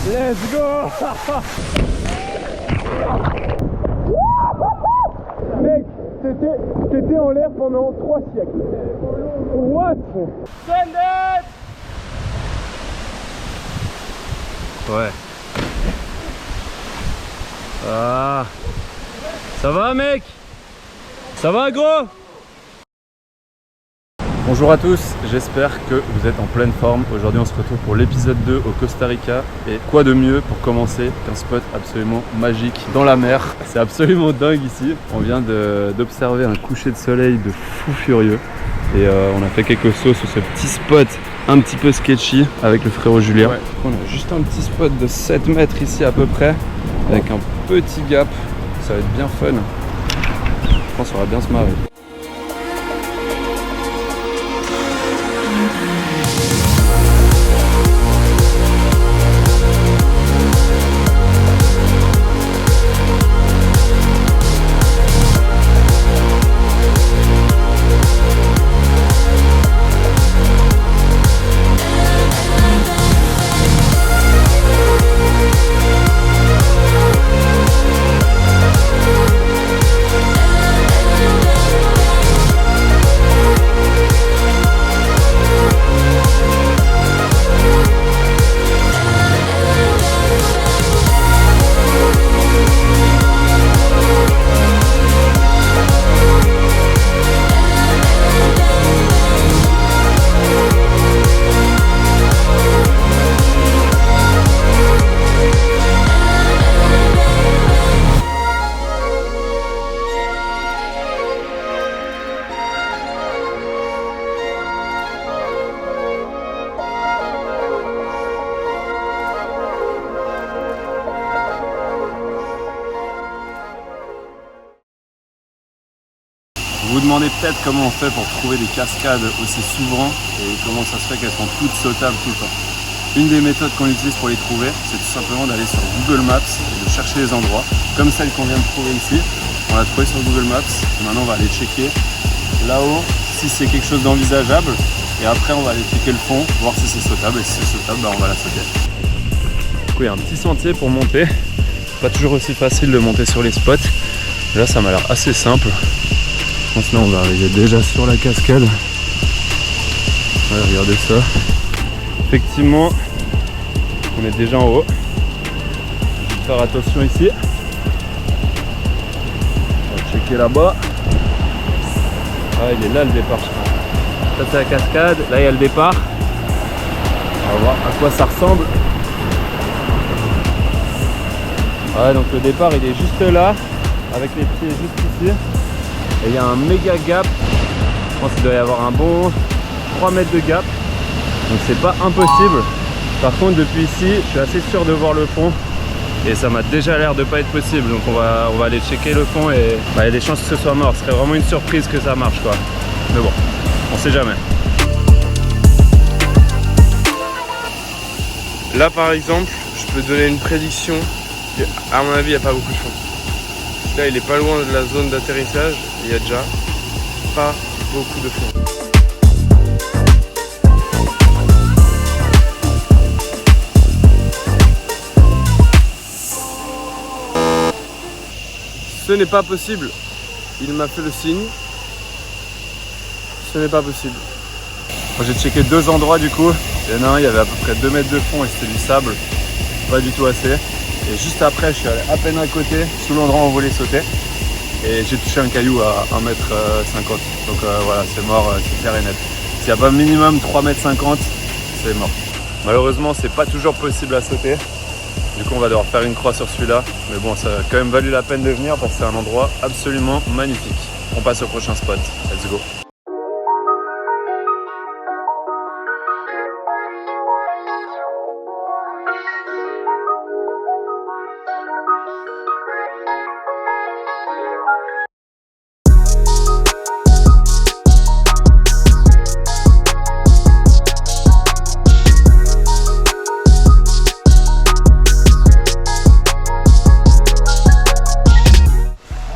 Let's go. Mec, t'étais en l'air pendant 3 siècles. What? Send it. Ouais. Ah. Ça va mec? Ça va gros? Bonjour à tous, j'espère que vous êtes en pleine forme. Aujourd'hui on se retrouve pour l'épisode 2 au Costa Rica. Et quoi de mieux pour commencer qu'un spot absolument magique dans la mer. C'est absolument dingue ici. On vient d'observer un coucher de soleil de fou furieux. Et on a fait quelques sauts sur ce petit spot un petit peu sketchy avec le frérot Julien. Ouais. On a juste un petit spot de 7 mètres ici à peu près. Avec un petit gap. Ça va être bien fun. Je pense qu'on va bien se marrer. Vous vous demandez peut-être comment on fait pour trouver des cascades aussi souvent et comment ça se fait qu'elles sont toutes sautables tout le temps. Une des méthodes qu'on utilise pour les trouver, c'est tout simplement d'aller sur Google Maps et de chercher les endroits, comme celle qu'on vient de trouver ici. On l'a trouvé sur Google Maps et maintenant on va aller checker là-haut si c'est quelque chose d'envisageable et après on va aller checker le fond, voir si c'est sautable et si c'est sautable, bah, on va la sauter. Du coup il y a un petit sentier pour monter, pas toujours aussi facile de monter sur les spots. Là ça m'a l'air assez simple. Je pense que là on va arriver déjà sur la cascade. Ouais, regardez ça. Effectivement, on est déjà en haut. Je vais faire attention ici. On va checker là-bas. Ah, il est là le départ, je crois. Ça c'est la cascade, là il y a le départ. On va voir à quoi ça ressemble. Ouais, donc le départ il est juste là, avec les pieds juste ici. Et il y a un méga gap, je pense qu'il doit y avoir un bon 3 mètres de gap, donc c'est pas impossible. Par contre depuis ici, je suis assez sûr de voir le fond et ça m'a déjà l'air de pas être possible, donc on va aller checker le fond et bah, il y a des chances que ce soit mort, ce serait vraiment une surprise que ça marche quoi. Mais bon, on sait jamais. Là par exemple, je peux donner une prédiction, à mon avis il n'y a pas beaucoup de fond. Là il est pas loin de la zone d'atterrissage, il y a déjà pas beaucoup de fond. Ce n'est pas possible, il m'a fait le signe, ce n'est pas possible. J'ai checké 2 endroits du coup, il y en a un, il y avait à peu près 2 mètres de fond et c'était du sable, pas du tout assez. Et juste après, je suis allé à peine à côté, sous l'endroit où on voulait sauter. Et j'ai touché un caillou à 1,50 m. Donc voilà, c'est mort, c'est clair et net. S'il n'y a pas minimum 3,50 m, c'est mort. Malheureusement, c'est pas toujours possible à sauter. Du coup, on va devoir faire une croix sur celui-là. Mais bon, ça a quand même valu la peine de venir parce que c'est un endroit absolument magnifique. On passe au prochain spot. Let's go.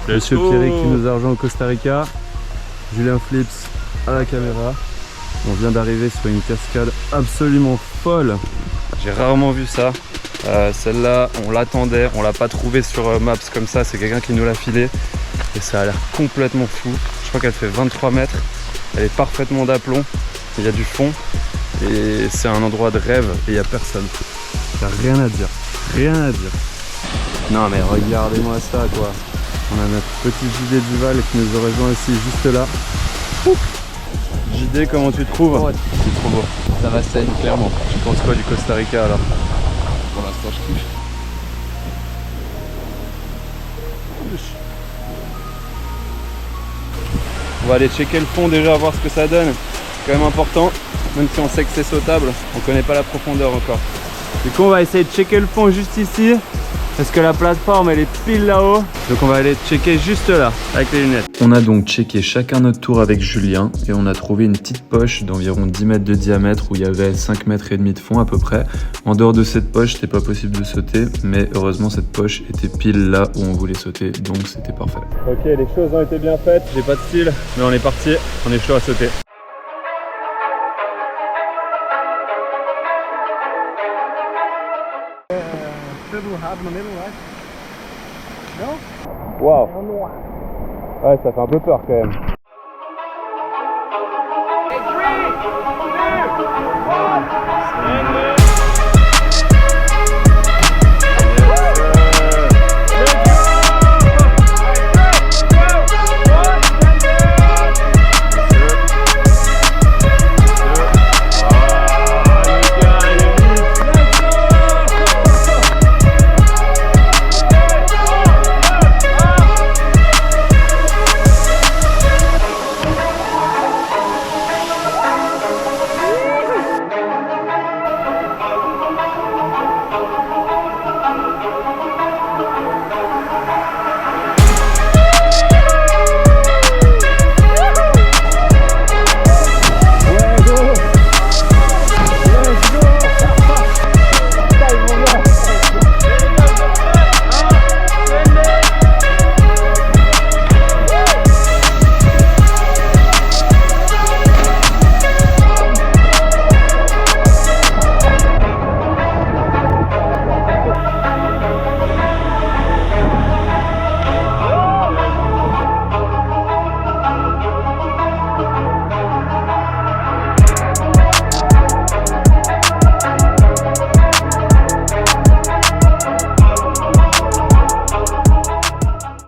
Monsieur Pierrick qui nous a rejoint au Costa Rica, Julien Flips à la caméra. On vient d'arriver sur une cascade absolument folle. J'ai rarement vu ça. Celle-là, on l'attendait, on l'a pas trouvée sur Maps comme ça, c'est quelqu'un qui nous l'a filé et ça a l'air complètement fou. Je crois qu'elle fait 23 mètres, elle est parfaitement d'aplomb, il y a du fond et c'est un endroit de rêve et il n'y a personne. Il n'y a rien à dire, rien à dire. Non mais regardez-moi ça quoi. On a notre petit JD Duval qui nous a rejoint aussi juste là. JD, comment tu trouves? C'est trop beau. Ça va saine, clairement. Tu penses quoi du Costa Rica alors? Pour l'instant, je kiffe. On va aller checker le fond déjà, voir ce que ça donne. C'est quand même important, même si on sait que c'est sautable, on connaît pas la profondeur encore. Du coup on va essayer de checker le fond juste ici, parce que la plateforme elle est pile là-haut. Donc on va aller checker juste là, avec les lunettes. On a donc checké chacun notre tour avec Julien, et on a trouvé une petite poche d'environ 10 mètres de diamètre, où il y avait 5 mètres et demi de fond à peu près. En dehors de cette poche, c'était pas possible de sauter, mais heureusement cette poche était pile là où on voulait sauter, donc c'était parfait. Ok, les choses ont été bien faites, j'ai pas de style, mais on est parti, on est chaud à sauter. Waouh. Ouais, ça fait un peu peur quand même.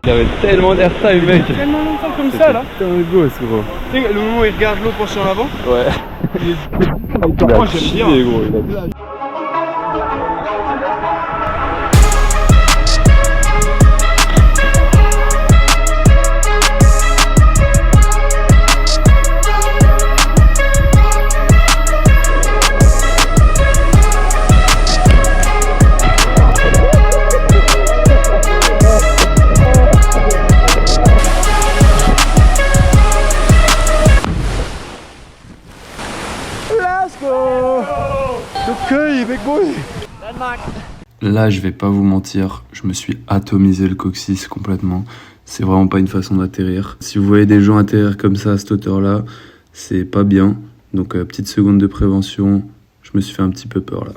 Il avait tellement d'airtime mec. Tellement longtemps comme ça là. C'est un gosse gros. Tu sais, le moment où il regarde l'eau penchée en avant. Ouais. Moi j'aime bien. Gros, il a... Là, je vais pas vous mentir, je me suis atomisé le coccyx complètement. C'est vraiment pas une façon d'atterrir. Si vous voyez des gens atterrir comme ça à cette hauteur-là, c'est pas bien. Donc, petite seconde de prévention, je me suis fait un petit peu peur là.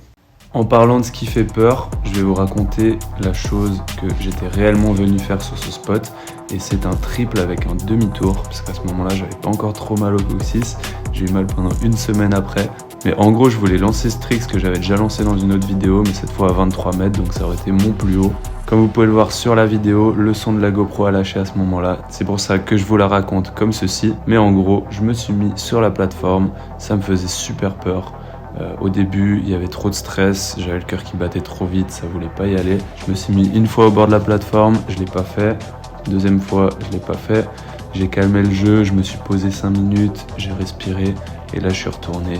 En parlant de ce qui fait peur, je vais vous raconter la chose que j'étais réellement venu faire sur ce spot. Et c'est un triple avec un demi-tour, parce qu'à ce moment-là, j'avais pas encore trop mal au coccyx. J'ai eu mal pendant une semaine après. Mais en gros, je voulais lancer ce trick que j'avais déjà lancé dans une autre vidéo, mais cette fois à 23 mètres, donc ça aurait été mon plus haut. Comme vous pouvez le voir sur la vidéo, le son de la GoPro a lâché à ce moment-là. C'est pour ça que je vous la raconte comme ceci. Mais en gros, je me suis mis sur la plateforme, ça me faisait super peur. Au début, il y avait trop de stress, j'avais le cœur qui battait trop vite, ça voulait pas y aller. Je me suis mis une fois au bord de la plateforme, je l'ai pas fait. Deuxième fois, je l'ai pas fait. J'ai calmé le jeu, je me suis posé 5 minutes, j'ai respiré et là je suis retourné.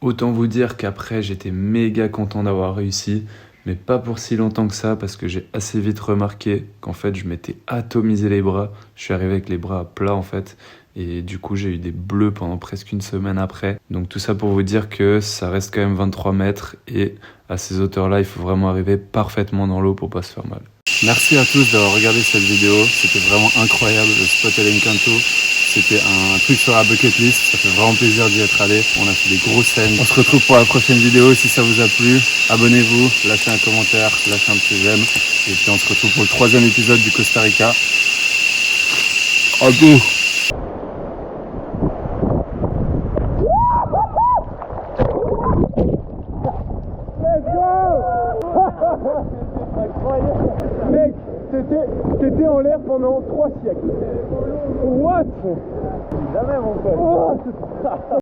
Autant vous dire qu'après j'étais méga content d'avoir réussi, mais pas pour si longtemps que ça, parce que j'ai assez vite remarqué qu'en fait je m'étais atomisé les bras. Je suis arrivé avec les bras à plat en fait, Et du coup, j'ai eu des bleus pendant presque une semaine après. Donc tout ça pour vous dire que ça reste quand même 23 mètres et à ces hauteurs-là, il faut vraiment arriver parfaitement dans l'eau pour pas se faire mal. Merci à tous d'avoir regardé cette vidéo. C'était vraiment incroyable, le spot El Encanto. C'était un truc sur la bucket list. Ça fait vraiment plaisir d'y être allé. On a fait des grosses scènes. On se retrouve pour la prochaine vidéo. Si ça vous a plu, abonnez-vous, lâchez un commentaire, lâchez un petit j'aime. Et puis on se retrouve pour le 3e épisode du Costa Rica. À tout. Mec, t'étais en l'air pendant 3 siècles. What? Jamais mon pote.